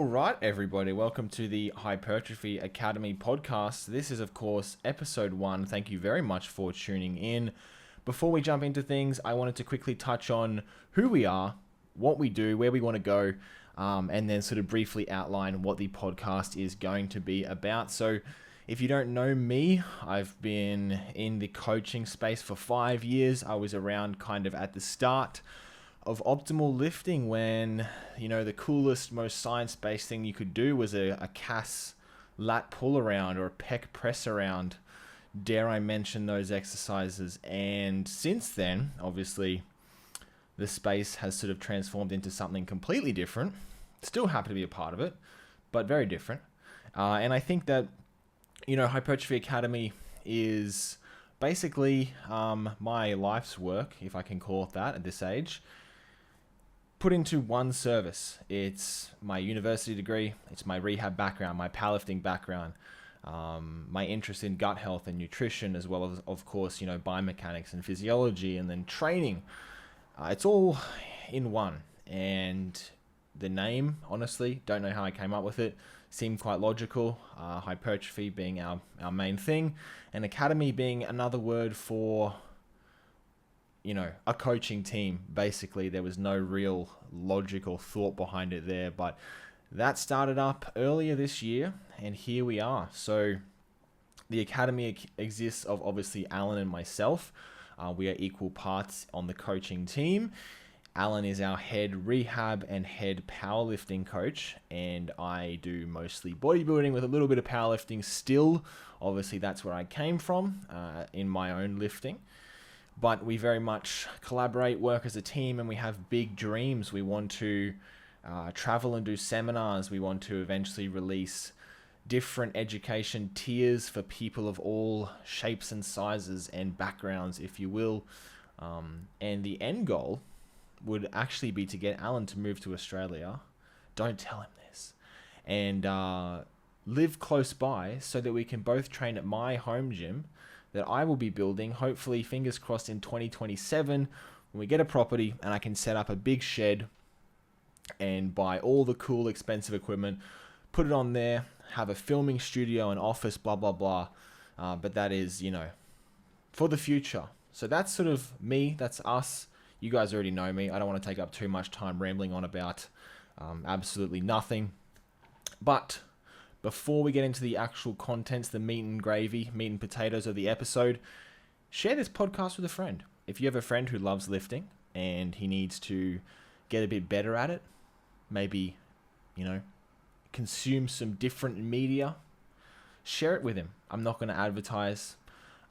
All right, everybody, welcome to the Hypertrophy Academy podcast. This is, of course, episode 1. Thank you very much for tuning in. Before we jump into things, I wanted to quickly touch on who we are, what we do, where we want to go, and then sort of briefly outline what the podcast is going to be about. So if you don't know me, I've been in the coaching space for 5 years. I was around kind of at the start of optimal lifting when, the coolest, most science-based thing you could do was a CAS lat pull around or a pec press around. Dare I mention those exercises? And since then, obviously, the space has sort of transformed into something completely different. Still happy to be a part of it, but very different. And I think that, Hypertrophy Academy is basically my life's work, if I can call it that at this age, put into one service. It's my university degree, it's my rehab background, my powerlifting background, my interest in gut health and nutrition, as well as, of course, biomechanics and physiology, and then training. It's all in one. And the name, honestly, don't know how I came up with it, seemed quite logical. Hypertrophy being our main thing, and academy being another word for a coaching team. Basically, there was no real logical thought behind it there, but that started up earlier this year, and here we are. So the academy exists of obviously Alan and myself. We are equal parts on the coaching team. Alan is our head rehab and head powerlifting coach, and I do mostly bodybuilding with a little bit of powerlifting still. Obviously, that's where I came from in my own lifting. But we very much collaborate, work as a team, and we have big dreams. We want to travel and do seminars. We want to eventually release different education tiers for people of all shapes and sizes and backgrounds, if you will. And the end goal would actually be to get Alan to move to Australia. Don't tell him this. And live close by so that we can both train at my home gym that I will be building, hopefully, fingers crossed, in 2027, when we get a property and I can set up a big shed and buy all the cool, expensive equipment, put it on there, have a filming studio, an office, blah, blah, blah. But that is, for the future. So that's sort of me, that's us. You guys already know me. I don't want to take up too much time rambling on about absolutely nothing. But before we get into the actual contents, the meat and gravy, meat and potatoes of the episode, share this podcast with a friend. If you have a friend who loves lifting and he needs to get a bit better at it, maybe, consume some different media, share it with him. I'm not going to advertise.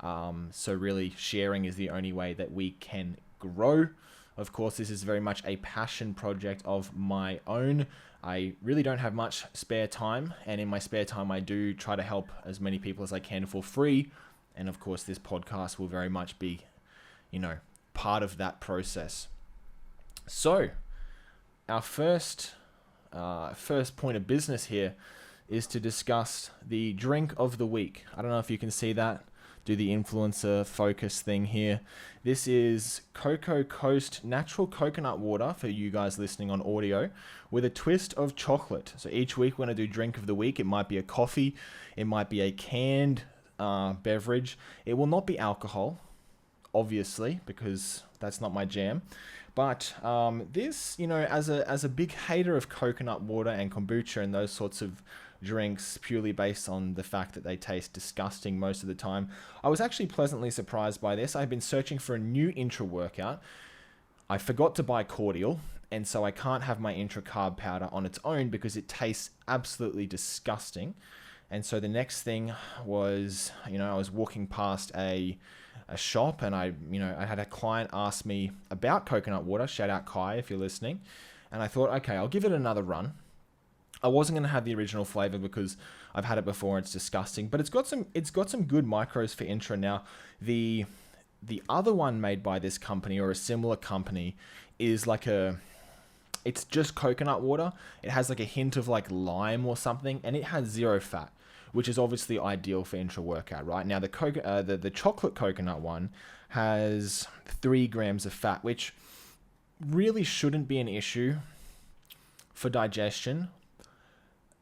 So really, sharing is the only way that we can grow. Of course, this is very much a passion project of my own. I really don't have much spare time, and in my spare time I do try to help as many people as I can for free, and of course this podcast will very much be, part of that process. So, our first point of business here is to discuss the drink of the week. I don't know if you can see that. Do the influencer focus thing here. This is Cocoa Coast natural coconut water for you guys listening on audio with a twist of chocolate. So each week we're going to do drink of the week. It might be a coffee. It might be a canned beverage. It will not be alcohol, obviously, because that's not my jam. But this, as a big hater of coconut water and kombucha and those sorts of drinks, purely based on the fact that they taste disgusting most of the time, I was actually pleasantly surprised by this. I've been searching for a new intra-workout. I forgot to buy cordial, and so I can't have my intra-carb powder on its own because it tastes absolutely disgusting. And so the next thing was, I was walking past a shop, and I had a client ask me about coconut water. Shout out Kai if you're listening. And I thought, okay, I'll give it another run. I wasn't going to have the original flavor because I've had it before and it's disgusting, but it's got some good micros for intra. Now, the other one made by this company or a similar company is it's just coconut water. It has like a hint of like lime or something, and it has 0 fat, which is obviously ideal for intra workout, right? Now the chocolate coconut one has 3 grams of fat, which really shouldn't be an issue for digestion.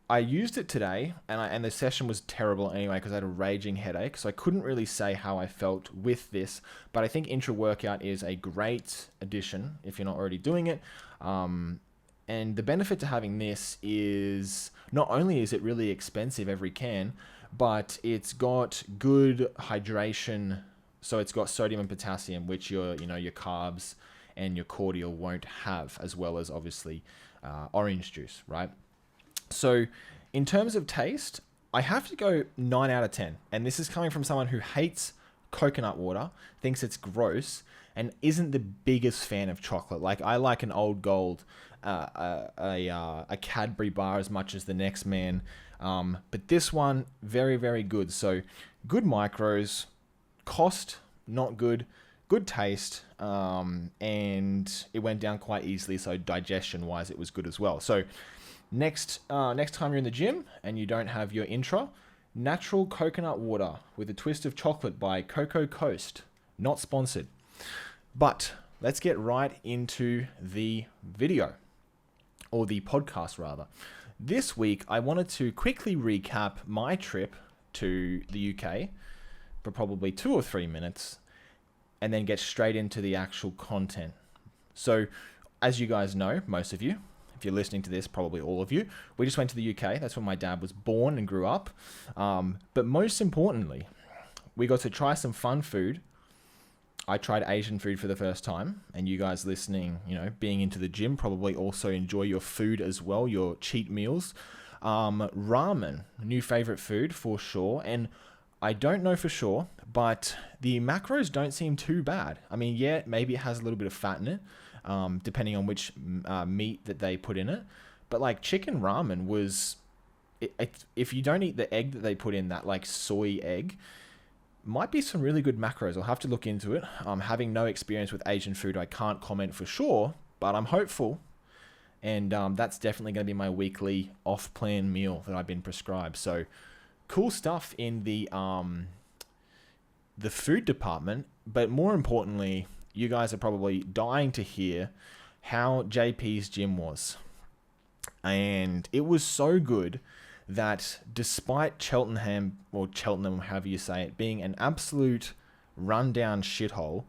I used it today, and the session was terrible anyway because I had a raging headache, so I couldn't really say how I felt with this. But I think intra-workout is a great addition if you're not already doing it. And the benefit to having this is not only is it really expensive every can, but it's got good hydration. So it's got sodium and potassium, which your carbs and your cordial won't have, as well as obviously orange juice, right? So in terms of taste, I have to go 9 out of 10. And this is coming from someone who hates coconut water, thinks it's gross, and isn't the biggest fan of chocolate. Like, I like an Old Gold, a Cadbury bar as much as the next man. But this one, very, very good. So good macros, cost, not good. Good taste, and it went down quite easily, so digestion-wise, it was good as well. So next time you're in the gym and you don't have your intra, natural coconut water with a twist of chocolate by Cocoa Coast. Not sponsored. But let's get right into the video, or the podcast rather. This week, I wanted to quickly recap my trip to the UK for probably 2 or 3 minutes, and then get straight into the actual content. So, as you guys know, most of you, if you're listening to this, probably all of you, we just went to the UK. That's where my dad was born and grew up. But most importantly, we got to try some fun food. I tried Asian food for the first time, and you guys listening, being into the gym, probably also enjoy your food as well, your cheat meals. Ramen, new favorite food for sure. And I don't know for sure, but the macros don't seem too bad. I mean, yeah, maybe it has a little bit of fat in it, depending on which meat that they put in it. But like chicken ramen was, if you don't eat the egg that they put in, that like soy egg, might be some really good macros. I'll have to look into it. Having no experience with Asian food, I can't comment for sure, but I'm hopeful. And that's definitely going to be my weekly off-plan meal that I've been prescribed. So cool stuff in the food department, but more importantly, you guys are probably dying to hear how JP's gym was. And it was so good that despite Cheltenham, or Cheltenham, however you say it, being an absolute rundown shithole,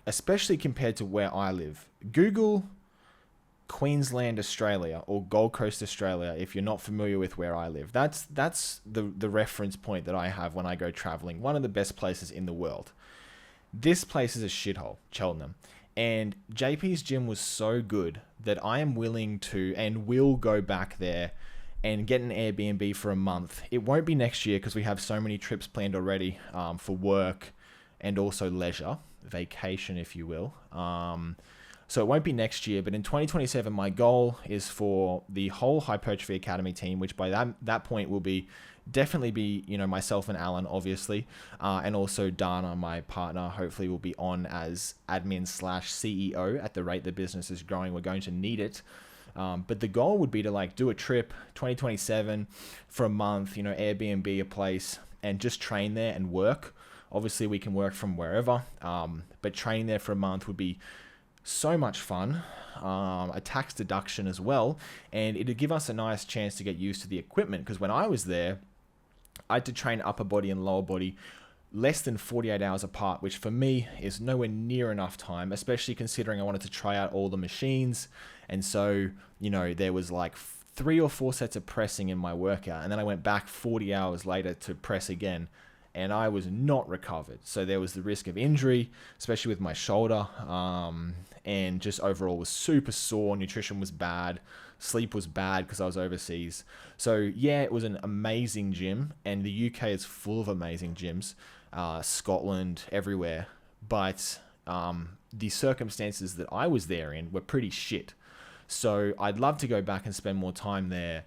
especially compared to where I live. Google Queensland, Australia, or Gold Coast, Australia, if you're not familiar with where I live. That's the reference point that I have when I go traveling. One of the best places in the world. This place is a shithole, Cheltenham. And JP's gym was so good that I am willing to and will go back there and get an Airbnb for a month. It won't be next year because we have so many trips planned already for work and also leisure, vacation, if you will. So it won't be next year, but in 2027, my goal is for the whole Hypertrophy Academy team, which by that point will definitely be myself and Alan, obviously, and also Dana, my partner, hopefully will be on as admin/CEO. At the rate the business is growing, we're going to need it. But the goal would be to do a trip 2027 for a month, Airbnb a place and just train there and work. Obviously we can work from wherever, but training there for a month would be so much fun, a tax deduction as well, and it'd give us a nice chance to get used to the equipment, because when I was there, I had to train upper body and lower body less than 48 hours apart, which for me is nowhere near enough time, especially considering I wanted to try out all the machines. And so, there was like 3 or 4 sets of pressing in my workout, and then I went back 40 hours later to press again, and I was not recovered. So there was the risk of injury, especially with my shoulder, and just overall was super sore. Nutrition was bad. Sleep was bad because I was overseas. So yeah, it was an amazing gym, and the UK is full of amazing gyms, Scotland, everywhere. But the circumstances that I was there in were pretty shit. So I'd love to go back and spend more time there,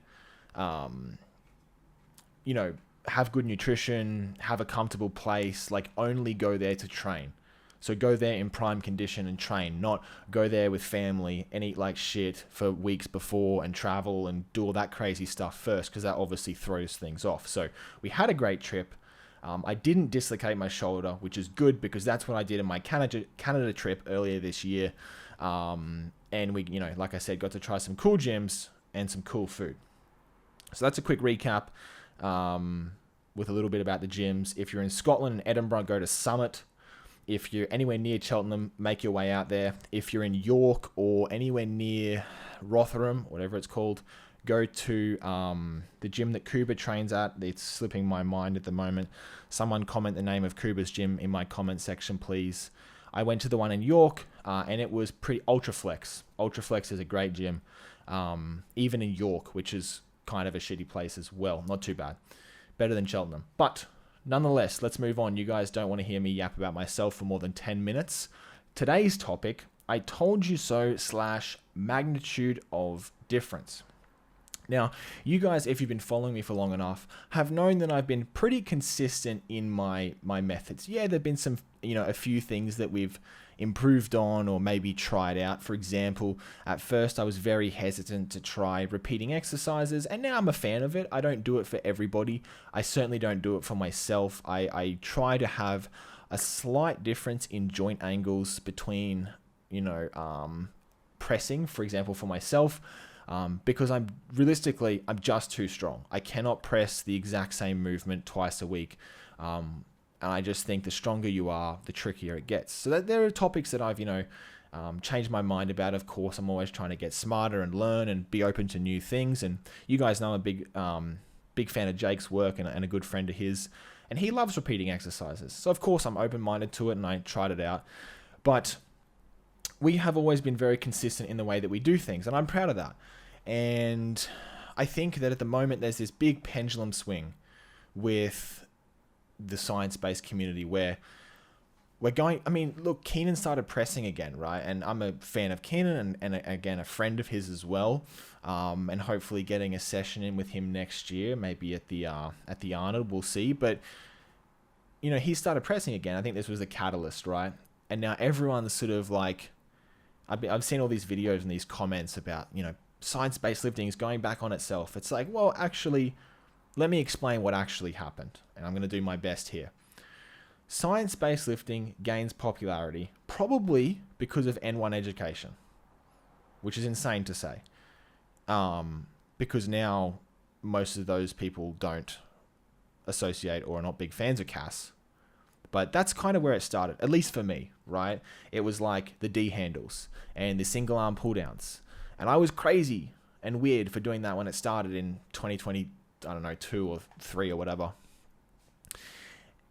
have good nutrition, have a comfortable place, only go there to train. So go there in prime condition and train, not go there with family and eat like shit for weeks before and travel and do all that crazy stuff first, because that obviously throws things off. So we had a great trip. I didn't dislocate my shoulder, which is good because that's what I did in my Canada trip earlier this year. And we, like I said, got to try some cool gyms and some cool food. So that's a quick recap with a little bit about the gyms. If you're in Scotland and Edinburgh, go to Summit. If you're anywhere near Cheltenham, make your way out there. If you're in York or anywhere near Rotherham, whatever it's called, go to the gym that Kuba trains at. It's slipping my mind at the moment. Someone comment the name of Kuba's gym in my comment section, please. I went to the one in York, and it was pretty Ultraflex. Ultraflex is a great gym, even in York, which is kind of a shitty place as well. Not too bad. Better than Cheltenham. But nonetheless, let's move on. You guys don't want to hear me yap about myself for more than 10 minutes. Today's topic, I told you so / magnitude of difference. Now, you guys, if you've been following me for long enough, have known that I've been pretty consistent in my methods. Yeah, there've been some, a few things that we've improved on or maybe tried out. For example, at first I was very hesitant to try repeating exercises, and now I'm a fan of it. I don't do it for everybody. I certainly don't do it for myself. I try to have a slight difference in joint angles between, pressing, for example, for myself. Because I'm just too strong. I cannot press the exact same movement twice a week. And I just think the stronger you are, the trickier it gets. So there are topics that I've, changed my mind about. Of course, I'm always trying to get smarter and learn and be open to new things. And you guys know I'm a big fan of Jake's work and a good friend of his. And he loves repeating exercises. So of course I'm open-minded to it and I tried it out. But we have always been very consistent in the way that we do things, and I'm proud of that. And I think that at the moment there's this big pendulum swing with the science-based community where we're going, look, Keenan started pressing again, right? And I'm a fan of Keenan and again, a friend of his as well. And hopefully getting a session in with him next year, maybe at the Arnold, we'll see. But, he started pressing again. I think this was the catalyst, right? And now everyone's sort of like, I've seen all these videos and these comments about, science-based lifting is going back on itself. It's like, well, actually, let me explain what actually happened. And I'm going to do my best here. Science-based lifting gains popularity probably because of N1 education, which is insane to say. Because now most of those people don't associate or are not big fans of CAS. But that's kind of where it started, at least for me, right? It was like the D handles and the single arm pull downs. And I was crazy and weird for doing that when it started in 2020, 2 or 3 or whatever.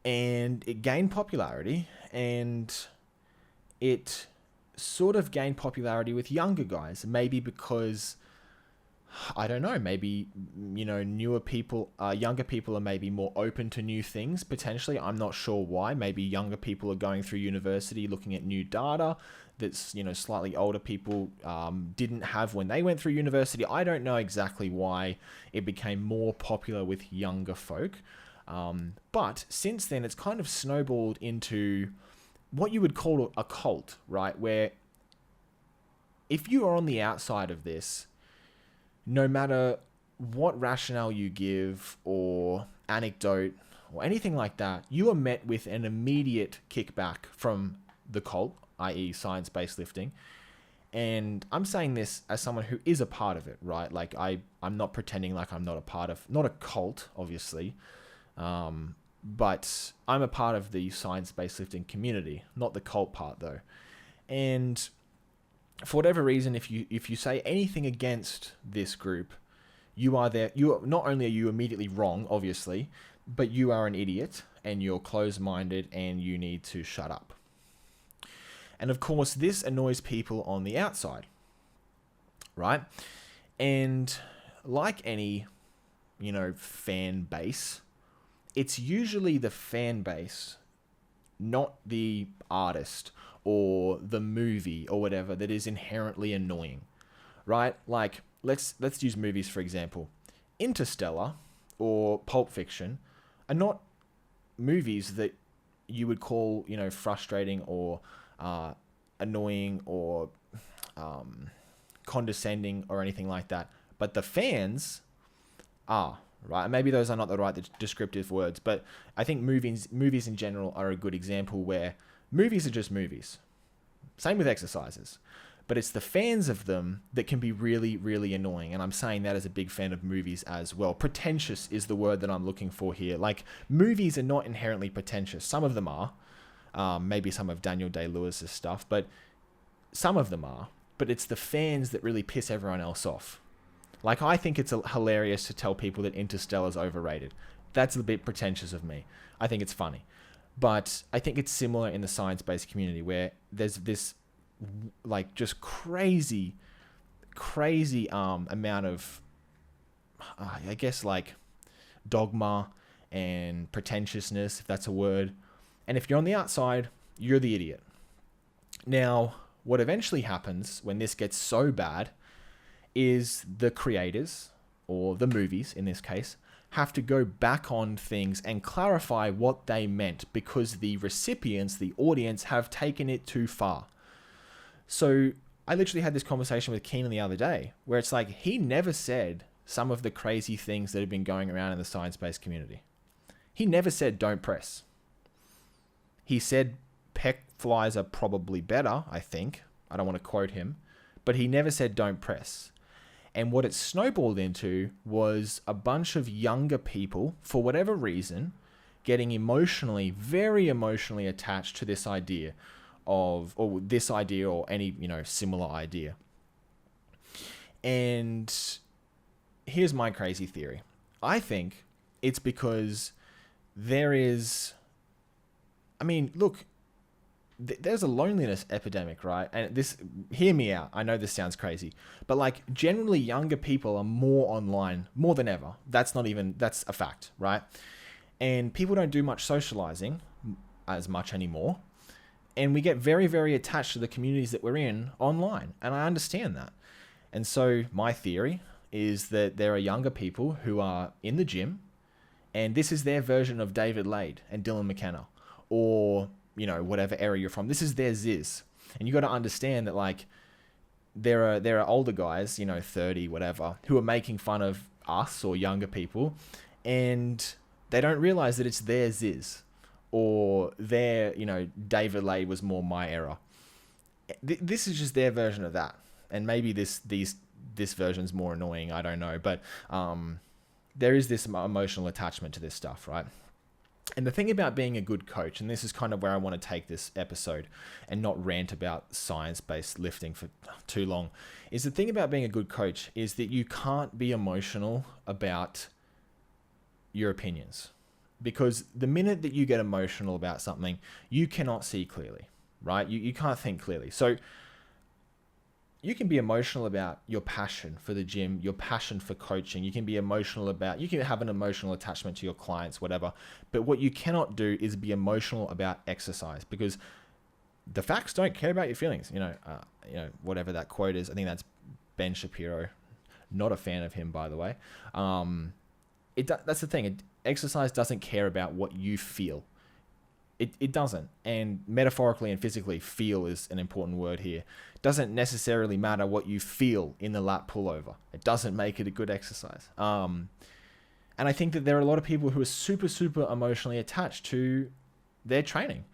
And it gained popularity, and it sort of gained popularity with younger guys, maybe because, I don't know, maybe, newer people, younger people are maybe more open to new things, potentially. I'm not sure why. Maybe younger people are going through university looking at new data that's, slightly older people didn't have when they went through university. I don't know exactly why it became more popular with younger folk. But since then, it's kind of snowballed into what you would call a cult, right? Where if you are on the outside of this, no matter what rationale you give or anecdote or anything like that, you are met with an immediate kickback from the cult, i.e. science-based lifting. And I'm saying this as someone who is a part of it, right? Like I'm not pretending like I'm not not a cult, obviously. But I'm a part of the science-based lifting community, not the cult part though. And for whatever reason, if you say anything against this group, not only are you immediately wrong, obviously, but you are an idiot and you're closed-minded and you need to shut up. And of course, this annoys people on the outside, right? And like any, fan base, it's usually the fan base, not the artist or the movie or whatever, that is inherently annoying, right? Like, let's use movies for example. Interstellar or Pulp Fiction are not movies that you would call, frustrating or annoying or condescending or anything like that. But the fans are, right? Maybe those are not the right descriptive words, but I think movies in general are a good example where movies are just movies. Same with exercises. but it's the fans of them that can be really, really annoying. And I'm saying that as a big fan of movies as well. Pretentious is the word that I'm looking for here. Like, movies are not inherently pretentious. Some of them are. Maybe some of Daniel Day-Lewis's stuff, but some of them are. But it's the fans that really piss everyone else off. Like, I think it's hilarious to tell people that Interstellar's overrated. That's a bit pretentious of me. I think it's funny. But I think it's similar in the science-based community where there's this, like, just crazy amount of, I guess, like, dogma and pretentiousness, if that's a word. And if you're on the outside, you're the idiot. Now, what eventually happens when this gets so bad is the creators, or the movies in this case, have to go back on things and clarify what they meant because the recipients, the audience, have taken it too far. So I literally had this conversation with Keenan the other day where it's like, he never said some of the crazy things that have been going around in the science-based community. He never said don't press. He said peck flies are probably better, I think. I don't want to quote him, but he never said don't press. And what it snowballed into was a bunch of younger people, for whatever reason, getting very emotionally attached to this idea or any, similar idea. And here's my crazy theory. I think it's because there's a loneliness epidemic, right? And hear me out. I know this sounds crazy, but like generally younger people are more online more than ever. That's a fact, right? And people don't do much socializing as much anymore. And we get very, very attached to the communities that we're in online. And I understand that. And so my theory is that there are younger people who are in the gym and this is their version of David Lade and Dylan McKenna or whatever area you're from. This is their Ziz. And you got to understand that, like, there are older guys, 30, whatever, who are making fun of us or younger people, and they don't realize that it's their Ziz or their, David Lade was more my era. This is just their version of that. And maybe this version's more annoying. I don't know. But there is this emotional attachment to this stuff, right? And the thing about being a good coach, and this is kind of where I want to take this episode and not rant about science-based lifting for too long, is the thing about being a good coach is that you can't be emotional about your opinions. Because the minute that you get emotional about something, you cannot see clearly, right? You can't think clearly. So you can be emotional about your passion for the gym, your passion for coaching. You can have an emotional attachment to your clients, whatever. But what you cannot do is be emotional about exercise because the facts don't care about your feelings. Whatever that quote is. I think that's Ben Shapiro. Not a fan of him, by the way. That's the thing. Exercise doesn't care about what you feel. It doesn't. And metaphorically and physically, feel is an important word here. It doesn't necessarily matter what you feel in the lat pullover. It doesn't make it a good exercise. And I think that there are a lot of people who are super, super emotionally attached to their training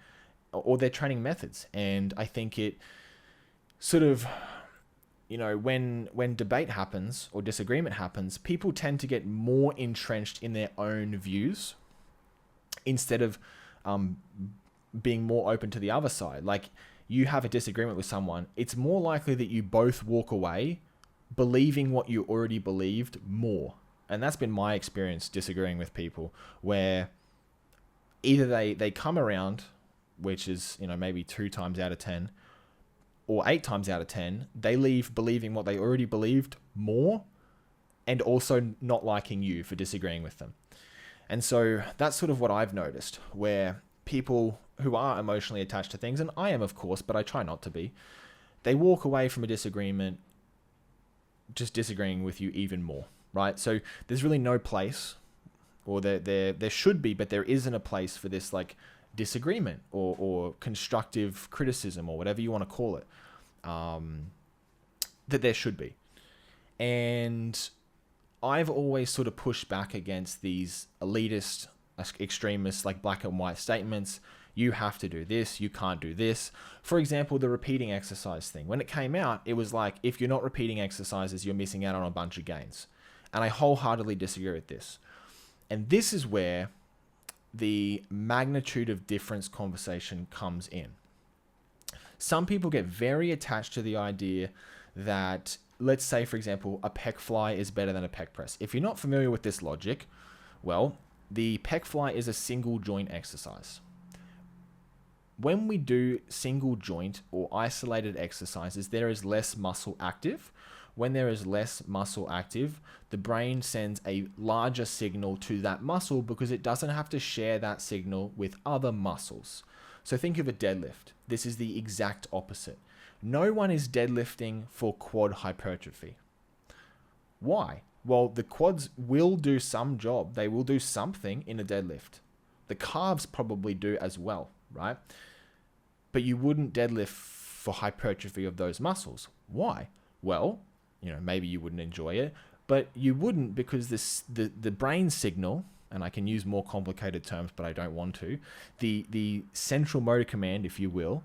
or their training methods. And I think it sort of, when debate happens or disagreement happens, people tend to get more entrenched in their own views instead of being more open to the other side. Like, you have a disagreement with someone, it's more likely that you both walk away believing what you already believed more. And that's been my experience disagreeing with people, where either they come around, which is, maybe 2 times out of 10, or 8 times out of 10, they leave believing what they already believed more, and also not liking you for disagreeing with them. And so that's sort of what I've noticed, where people who are emotionally attached to things, and I am, of course, but I try not to be, they walk away from a disagreement just disagreeing with you even more, right? So there's really no place, or there should be, but there isn't a place for this, like, disagreement or constructive criticism or whatever you want to call it, that there should be. And I've always sort of pushed back against these elitist, extremist, like black and white statements. You have to do this. You can't do this. For example, the repeating exercise thing. When it came out, it was like, if you're not repeating exercises, you're missing out on a bunch of gains. And I wholeheartedly disagree with this. And this is where the magnitude of difference conversation comes in. Some people get very attached to the idea that, let's say, for example, a pec fly is better than a pec press. If you're not familiar with this logic, well, the pec fly is a single joint exercise. When we do single joint or isolated exercises, there is less muscle active. When there is less muscle active, the brain sends a larger signal to that muscle because it doesn't have to share that signal with other muscles. So think of a deadlift. This is the exact opposite. No one is deadlifting for quad hypertrophy. Why? Well, the quads will do some job. They will do something in a deadlift. The calves probably do as well, right? But you wouldn't deadlift for hypertrophy of those muscles. Why? Well, maybe you wouldn't enjoy it, but you wouldn't because the brain signal, and I can use more complicated terms, but I don't want to, the central motor command, if you will,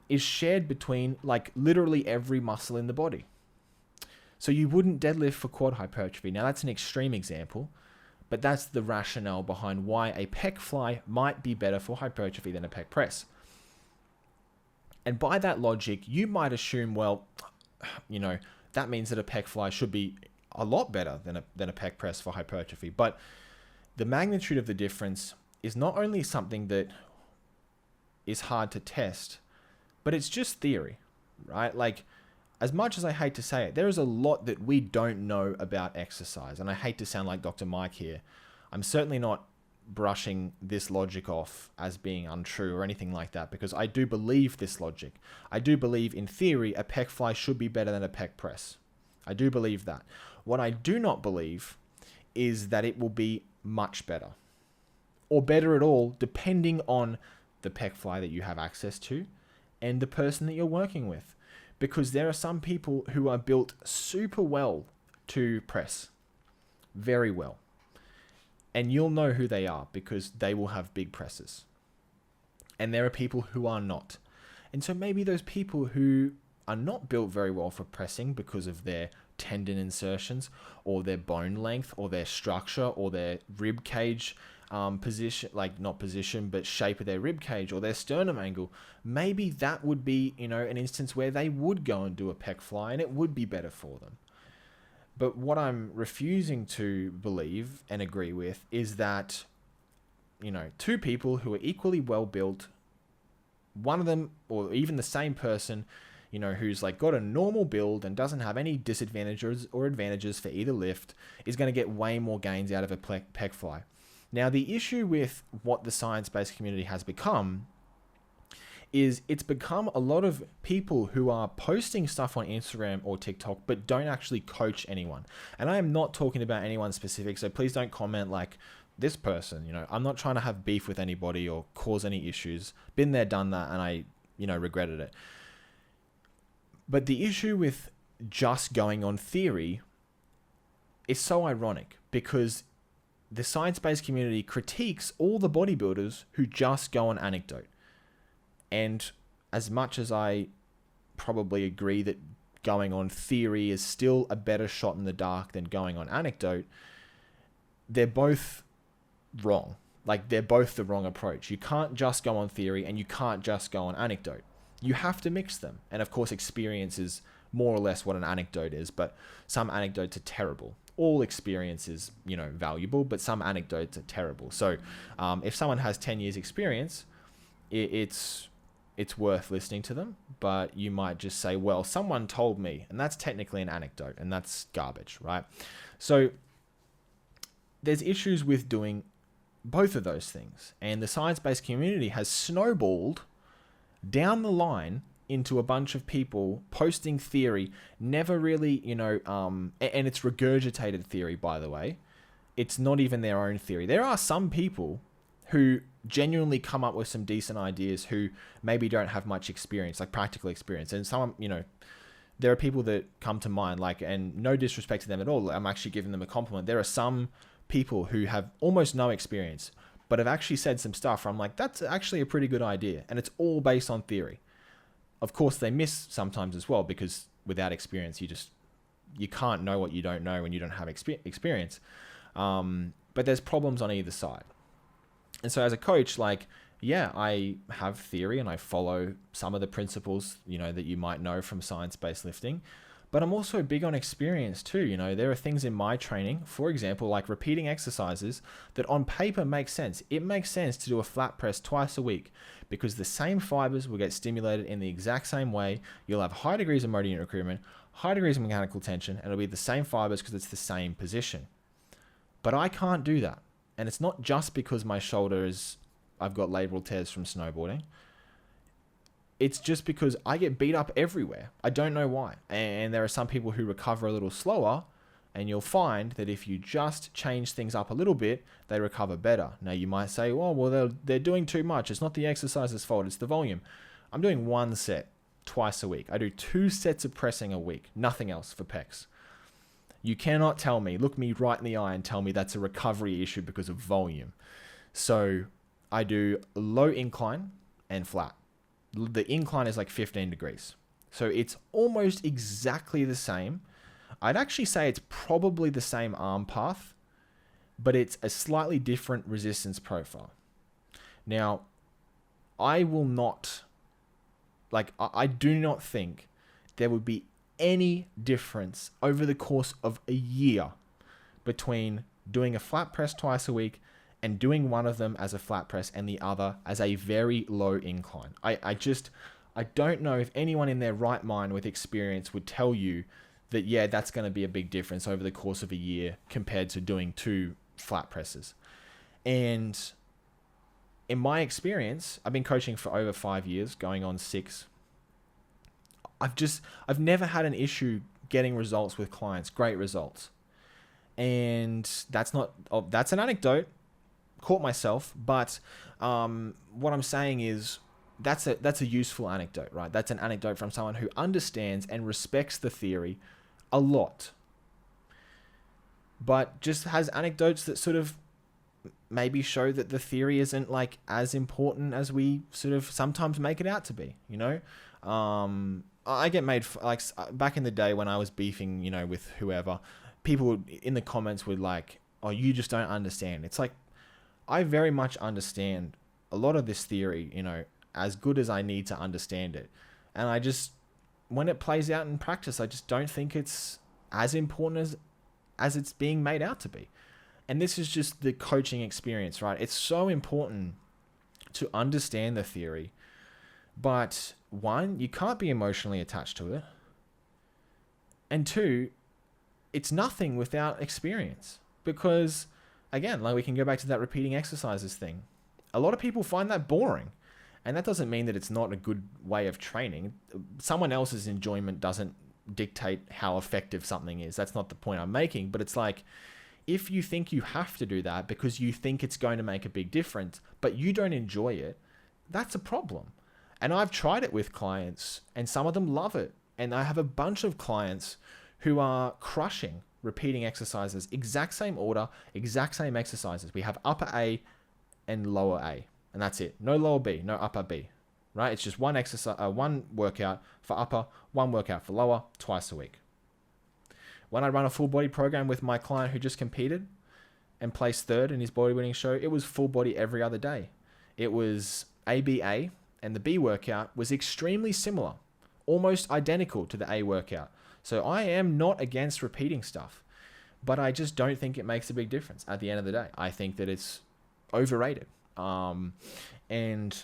is shared between like literally every muscle in the body. So you wouldn't deadlift for quad hypertrophy. Now that's an extreme example, but that's the rationale behind why a pec fly might be better for hypertrophy than a pec press. And by that logic, you might assume, well, that means that a pec fly should be a lot better than a pec press for hypertrophy. But the magnitude of the difference is not only something that is hard to test, but it's just theory, right? Like, as much as I hate to say it, there is a lot that we don't know about exercise. And I hate to sound like Dr. Mike here. I'm certainly not brushing this logic off as being untrue or anything like that, because I do believe this logic. I do believe in theory a pec fly should be better than a pec press. I do believe that. What I do not believe is that it will be much better or better at all, depending on the pec fly that you have access to and the person that you're working with, because there are some people who are built super well to press, very well. And you'll know who they are because they will have big presses. And there are people who are not. And so maybe those people who are not built very well for pressing because of their tendon insertions or their bone length or their structure or their rib cage position, like not position, but shape of their rib cage or their sternum angle, maybe that would be, an instance where they would go and do a pec fly and it would be better for them. But what I'm refusing to believe and agree with is that, two people who are equally well built, one of them, or even the same person, who's like got a normal build and doesn't have any disadvantages or advantages for either lift, is going to get way more gains out of a pec fly. Now, the issue with what the science-based community has become is it's become a lot of people who are posting stuff on Instagram or TikTok, but don't actually coach anyone. And I am not talking about anyone specific, so please don't comment like this person. I'm not trying to have beef with anybody or cause any issues. Been there, done that, and I, regretted it. But the issue with just going on theory is so ironic because the science-based community critiques all the bodybuilders who just go on anecdote. And as much as I probably agree that going on theory is still a better shot in the dark than going on anecdote, they're both wrong. Like, they're both the wrong approach. You can't just go on theory and you can't just go on anecdote. You have to mix them. And of course, experience is more or less what an anecdote is, but some anecdotes are terrible. All experience is, valuable, but some anecdotes are terrible. So if someone has 10 years experience, it's worth listening to them, but you might just say, well, someone told me, and that's technically an anecdote, and that's garbage, right? So there's issues with doing both of those things, and the science-based community has snowballed down the line into a bunch of people posting theory, never really, and it's regurgitated theory, by the way. It's not even their own theory. There are some people who genuinely come up with some decent ideas who maybe don't have much experience, like practical experience. And some, there are people that come to mind, like, and no disrespect to them at all, I'm actually giving them a compliment. There are some people who have almost no experience, but have actually said some stuff where I'm like, that's actually a pretty good idea. And it's all based on theory. Of course, they miss sometimes as well, because without experience, you can't know what you don't know when you don't have experience. But there's problems on either side. And so as a coach, like, yeah, I have theory and I follow some of the principles, that you might know from science-based lifting, but I'm also big on experience too. There are things in my training, for example, like repeating exercises that on paper make sense. It makes sense to do a flat press twice a week because the same fibers will get stimulated in the exact same way. You'll have high degrees of motor unit recruitment, high degrees of mechanical tension, and it'll be the same fibers because it's the same position. But I can't do that. And it's not just because my I've got labral tears from snowboarding. It's just because I get beat up everywhere. I don't know why. And there are some people who recover a little slower, and you'll find that if you just change things up a little bit, they recover better. Now you might say, well, they're doing too much. It's not the exercise's fault, it's the volume. I'm doing one set twice a week. I do 2 sets of pressing a week, nothing else for pecs. You cannot look me right in the eye and tell me that's a recovery issue because of volume. So I do low incline and flat. The incline is like 15 degrees. So it's almost exactly the same. I'd actually say it's probably the same arm path, but it's a slightly different resistance profile. Now, I do not think there would be any difference over the course of a year between doing a flat press twice a week and doing one of them as a flat press and the other as a very low incline. I don't know if anyone in their right mind with experience would tell you that, yeah, that's going to be a big difference over the course of a year compared to doing 2 flat presses. And in my experience, I've been coaching for over 5 years, going on 6. I've never had an issue getting results with clients, great results. And that's an anecdote, caught myself, but what I'm saying is that's a useful anecdote, right? That's an anecdote from someone who understands and respects the theory a lot, but just has anecdotes that sort of maybe show that the theory isn't like as important as we sort of sometimes make it out to be, I get made, like, back in the day when I was beefing, with whoever, people in the comments would like, oh, you just don't understand. It's like, I very much understand a lot of this theory, as good as I need to understand it. And when it plays out in practice, I just don't think it's as important as it's being made out to be. And this is just the coaching experience, right? It's so important to understand the theory, but 1, you can't be emotionally attached to it. And 2, it's nothing without experience. Because, again, like we can go back to that repeating exercises thing. A lot of people find that boring. And that doesn't mean that it's not a good way of training. Someone else's enjoyment doesn't dictate how effective something is. That's not the point I'm making. But it's like, if you think you have to do that because you think it's going to make a big difference, but you don't enjoy it, that's a problem. And I've tried it with clients and some of them love it. And I have a bunch of clients who are crushing repeating exercises, exact same order, exact same exercises. We have upper A and lower A, and that's it. No lower B, no upper B, right? It's just one workout for upper, one workout for lower, twice a week. When I run a full body program with my client who just competed and placed 3rd in his bodybuilding show, it was full body every other day. It was ABA, and the B workout was extremely similar, almost identical to the A workout. So I am not against repeating stuff, but I just don't think it makes a big difference at the end of the day. I think that it's overrated. And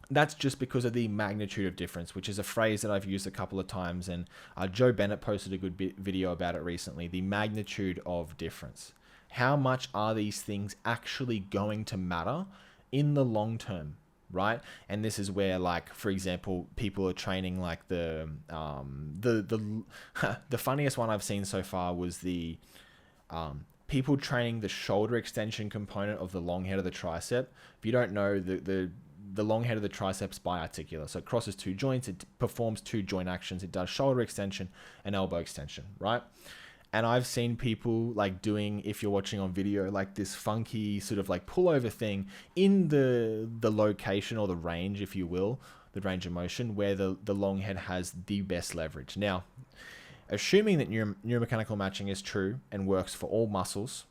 that's just because of the magnitude of difference, which is a phrase that I've used a couple of times. And Joe Bennett posted a good video about it recently, the magnitude of difference. How much are these things actually going to matter in the long term? Right? And this is where, like, for example, people are training like the funniest one I've seen so far was the people training the shoulder extension component of the long head of the tricep. If you don't know, the long head of the triceps biarticular. So it crosses 2 joints, it performs 2 joint actions. It does shoulder extension and elbow extension, right? And I've seen people like doing, if you're watching on video, like this funky sort of like pullover thing in the location or the range, if you will, the range of motion where the long head has the best leverage. Now, assuming that neuromechanical matching is true and works for all muscles,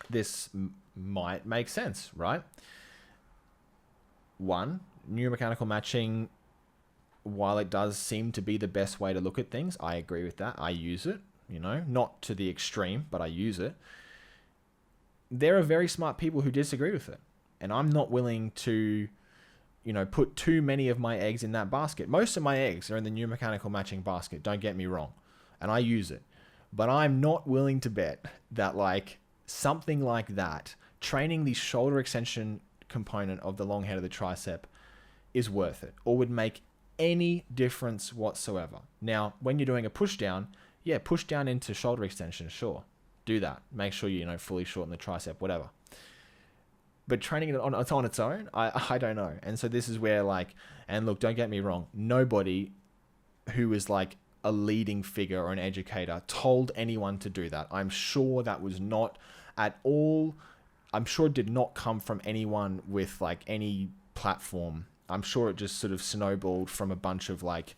this might make sense, right? One, neuromechanical matching, while it does seem to be the best way to look at things, I agree with that. I use it, not to the extreme, but I use it. There are very smart people who disagree with it. And I'm not willing to, put too many of my eggs in that basket. Most of my eggs are in the neuromechanical matching basket, don't get me wrong. And I use it. But I'm not willing to bet that like something like that, training the shoulder extension component of the long head of the tricep is worth it or would make any difference whatsoever. Now, when you're doing a push down, push down into shoulder extension, sure. Do that. Make sure you fully shorten the tricep, whatever. But training it on its own, I don't know. And so this is where and look, don't get me wrong, nobody who is like a leading figure or an educator told anyone to do that. I'm sure that was not at all, I'm sure it did not come from anyone with like any platform. I'm sure it just sort of snowballed from a bunch of like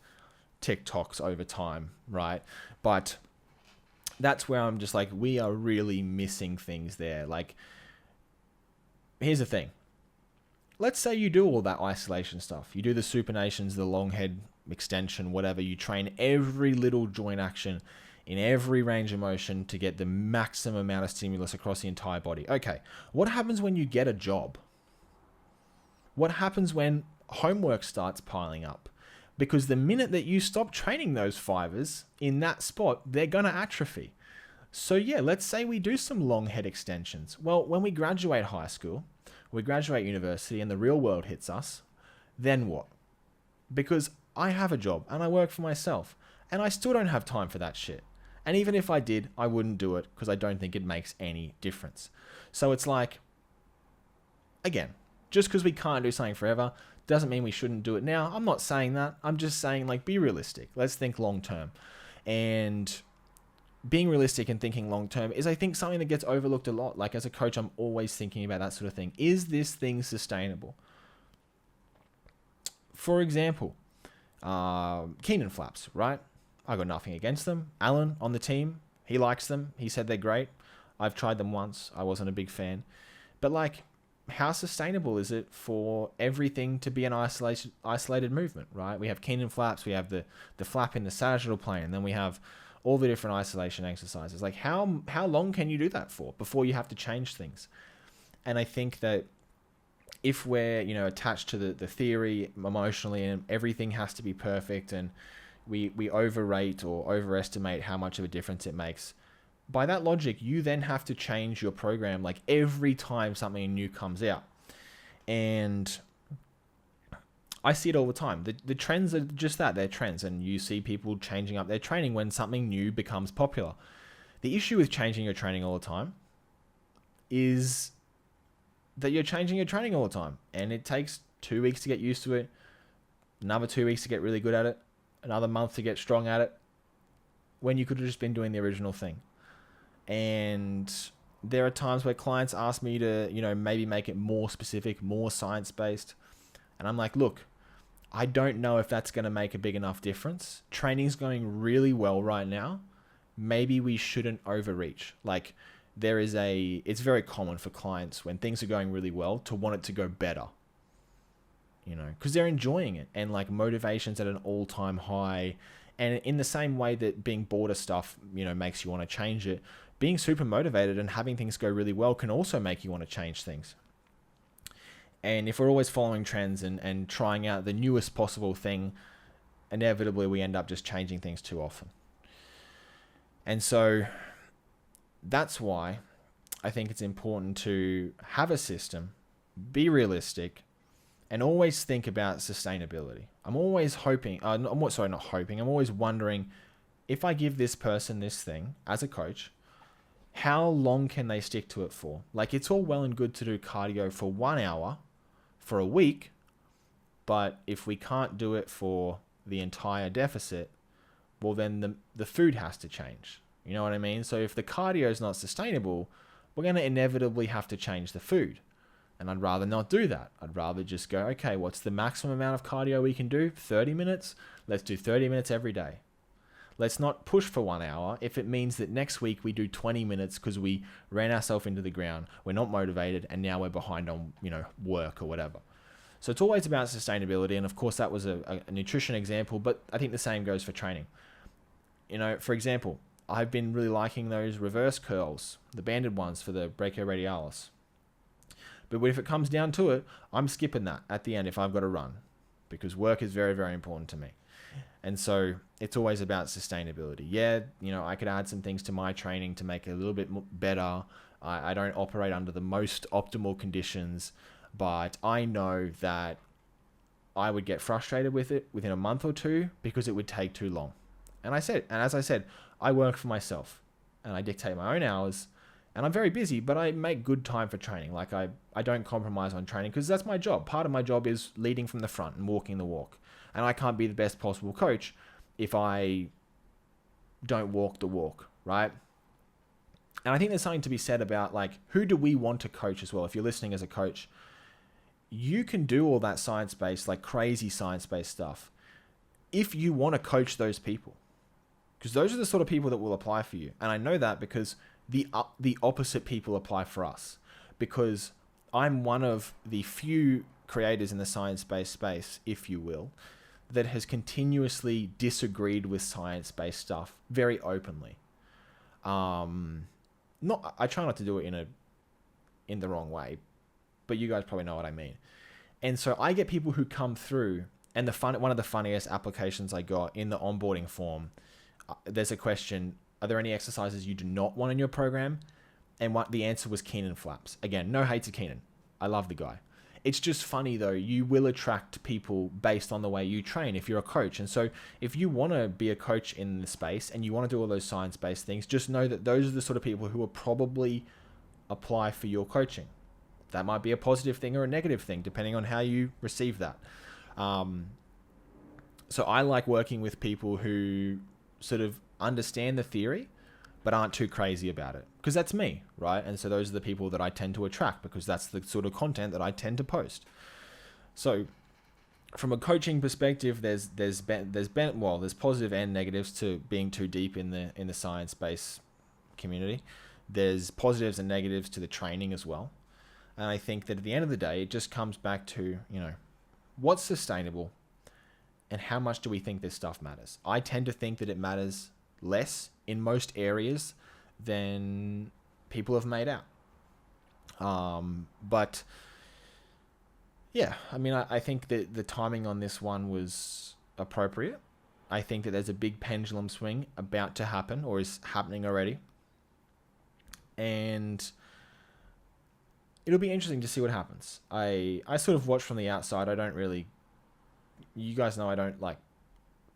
TikToks over time, right? But that's where I'm just like, we are really missing things there. Like, here's the thing. Let's say you do all that isolation stuff. You do the supinations, the long head extension, whatever. You train every little joint action in every range of motion to get the maximum amount of stimulus across the entire body. Okay, what happens when you get a job? What happens when homework starts piling up? Because the minute that you stop training those fibers in that spot, they're going to atrophy. So let's say we do some long head extensions. Well, when we graduate high school, we graduate university and the real world hits us, then what? Because I have a job and I work for myself and I still don't have time for that shit. And even if I did, I wouldn't do it because I don't think it makes any difference. So it's like, again, just because we can't do something forever doesn't mean we shouldn't do it now. I'm not saying that. I'm just saying be realistic. Let's think long term. And being realistic and thinking long term is, I think, something that gets overlooked a lot. Like as a coach, I'm always thinking about that sort of thing. Is this thing sustainable? For example, Keenan flaps, right? I got nothing against them. Alan on the team, he likes them. He said they're great. I've tried them once. I wasn't a big fan. But how sustainable is it for everything to be an isolated movement, right? We have Keenan flaps. We have the flap in the sagittal plane. And then we have all the different isolation exercises. Like how long can you do that for before you have to change things? And I think that if we're, attached to the theory emotionally and everything has to be perfect and we overrate or overestimate how much of a difference it makes, by that logic, you then have to change your program like every time something new comes out. And I see it all the time. The trends are just that. They're trends. And you see people changing up their training when something new becomes popular. The issue with changing your training all the time is that you're changing your training all the time. And it takes 2 weeks to get used to it, another 2 weeks to get really good at it, another month to get strong at it, when you could have just been doing the original thing. And there are times where clients ask me to, maybe make it more specific, more science-based. And I'm like, look, I don't know if that's going to make a big enough difference. Training's going really well right now. Maybe we shouldn't overreach. It's very common for clients when things are going really well to want it to go better, because they're enjoying it and motivation's at an all-time high. And in the same way that being bored of stuff, makes you want to change it, being super motivated and having things go really well can also make you want to change things. And if we're always following trends and trying out the newest possible thing, inevitably we end up just changing things too often. And so that's why I think it's important to have a system, be realistic, and always think about sustainability. I'm always I'm always wondering, if I give this person this thing as a coach, how long can they stick to it for? It's all well and good to do cardio for 1 hour for a week, but if we can't do it for the entire deficit, well then the food has to change. You know what I mean? So if the cardio is not sustainable, we're going to inevitably have to change the food. And I'd rather not do that. I'd rather just go, okay, what's the maximum amount of cardio we can do? 30 minutes? Let's do 30 minutes every day. Let's not push for 1 hour if it means that next week we do 20 minutes because we ran ourselves into the ground. We're not motivated and now we're behind on, work or whatever. So it's always about sustainability. And of course that was a nutrition example, but I think the same goes for training. For example, I've been really liking those reverse curls, the banded ones for the brachioradialis. But if it comes down to it, I'm skipping that at the end if I've got to run, because work is very, very important to me. And so it's always about sustainability. Yeah, I could add some things to my training to make it a little bit better. I don't operate under the most optimal conditions, but I know that I would get frustrated with it within a month or two because it would take too long. And as I said, I work for myself and I dictate my own hours. And I'm very busy, but I make good time for training. Like I don't compromise on training because that's my job. Part of my job is leading from the front and walking the walk. And I can't be the best possible coach if I don't walk the walk, right? And I think there's something to be said about who do we want to coach as well? If you're listening as a coach, you can do all that science-based, crazy science-based stuff if you want to coach those people. Because those are the sort of people that will apply for you. And I know that because the opposite people apply for us, because I'm one of the few creators in the science-based space, if you will, that has continuously disagreed with science-based stuff very openly. I try not to do it in the wrong way, but you guys probably know what I mean. And so I get people who come through, and one of the funniest applications I got in the onboarding form, there's a question: are there any exercises you do not want in your program? And the answer was Keenan flaps. Again, no hate to Keenan. I love the guy. It's just funny though, you will attract people based on the way you train if you're a coach. And so if you want to be a coach in the space and you want to do all those science-based things, just know that those are the sort of people who will probably apply for your coaching. That might be a positive thing or a negative thing, depending on how you receive that. So I like working with people who sort of understand the theory, but aren't too crazy about it, because that's me, right? And so those are the people that I tend to attract, because that's the sort of content that I tend to post. So from a coaching perspective, there's positive and negatives to being too deep in the science-based community. There's positives and negatives to the training as well. And I think that at the end of the day, it just comes back to, what's sustainable and how much do we think this stuff matters? I tend to think that it matters less in most areas than people have made out. But yeah, I think that the timing on this one was appropriate. I think that there's a big pendulum swing about to happen, or is happening already. And it'll be interesting to see what happens. I sort of watch from the outside. You guys know I don't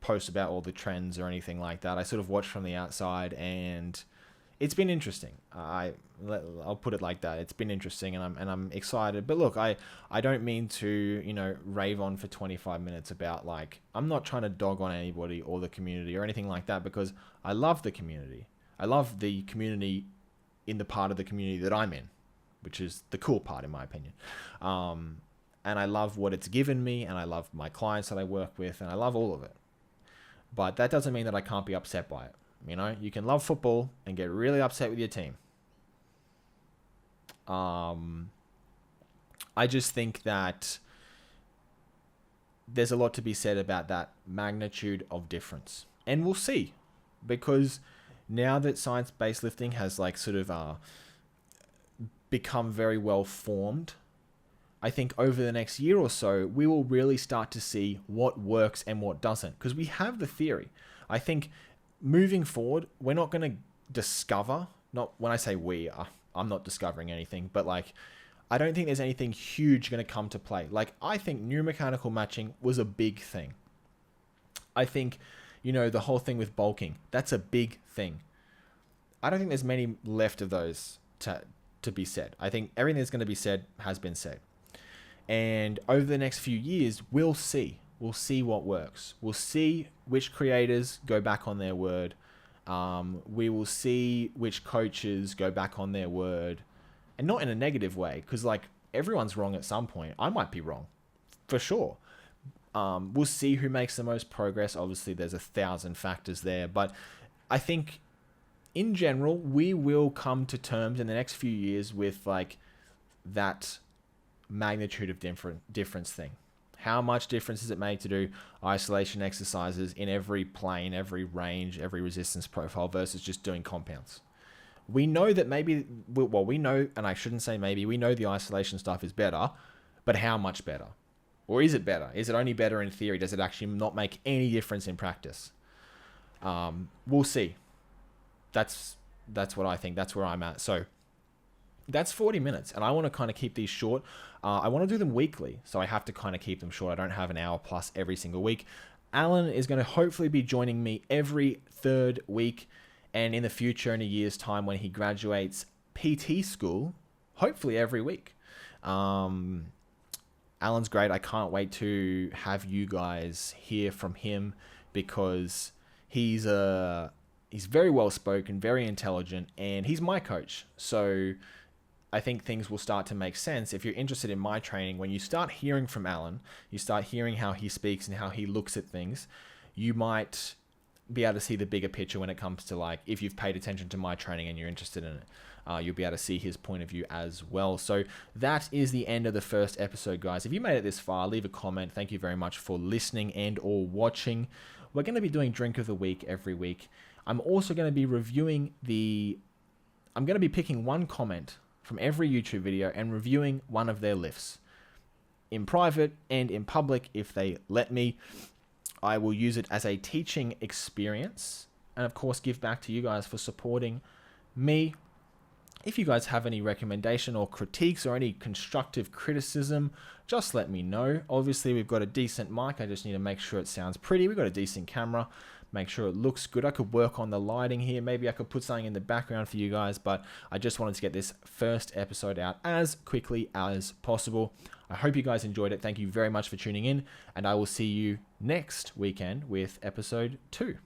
post about all the trends or anything like that. I sort of watch from the outside, and it's been interesting. I'll put it like that. It's been interesting, and I'm excited. But look, I don't mean to rave on for 25 minutes about I'm not trying to dog on anybody or the community or anything like that, because I love the community. I love the community in the part of the community that I'm in, which is the cool part in my opinion. And I love what it's given me, and I love my clients that I work with, and I love all of it. But that doesn't mean that I can't be upset by it. You can love football and get really upset with your team. I just think that there's a lot to be said about that magnitude of difference. And we'll see, because now that science-based lifting has become very well formed, I think over the next year or so, we will really start to see what works and what doesn't, because we have the theory. I think moving forward, we're not going to discover, when I say we, I'm not discovering anything, but I don't think there's anything huge going to come to play. I think neuromechanical matching was a big thing. I think, the whole thing with bulking, that's a big thing. I don't think there's many left of those to be said. I think everything that's going to be said has been said. And over the next few years, we'll see what works. We'll see which creators go back on their word, We will see which coaches go back on their word, and not in a negative way, because like everyone's wrong at some point. I might be wrong, for sure. We'll see who makes the most progress. Obviously, there's 1,000 factors there, but I think in general, we will come to terms in the next few years with like that magnitude of difference thing. How much difference does it make to do isolation exercises in every plane, every range, every resistance profile versus just doing compounds? We know that maybe, well, we know, and I shouldn't say maybe, we know the isolation stuff is better, but how much better? Or is it better? Is it only better in theory? Does it actually not make any difference in practice? We'll see. That's what I think. That's where I'm at. So that's 40 minutes, and I want to kind of keep these short. I want to do them weekly, so I have to kind of keep them short. I don't have an hour plus every single week. Alan is going to hopefully be joining me every third week, and in the future, in a year's time, when he graduates PT school, hopefully every week. Alan's great. I can't wait to have you guys hear from him, because he's very well spoken, very intelligent, and he's my coach. So I think things will start to make sense. If you're interested in my training, when you start hearing from Alan, you start hearing how he speaks and how he looks at things, you might be able to see the bigger picture when it comes to, like, if you've paid attention to my training and you're interested in it, you'll be able to see his point of view as well. So that is the end of the first episode, guys. If you made it this far, leave a comment. Thank you very much for listening and or watching. We're going to be doing Drink of the Week every week. I'm also going to be I'm going to be picking one comment from every YouTube video and reviewing one of their lifts. In private and in public, if they let me, I will use it as a teaching experience, and of course give back to you guys for supporting me. If you guys have any recommendation or critiques or any constructive criticism, just let me know. Obviously, we've got a decent mic. I just need to make sure it sounds pretty. We've got a decent camera. Make sure it looks good. I could work on the lighting here. Maybe I could put something in the background for you guys, but I just wanted to get this first episode out as quickly as possible. I hope you guys enjoyed it. Thank you very much for tuning in, and I will see you next weekend with episode 2.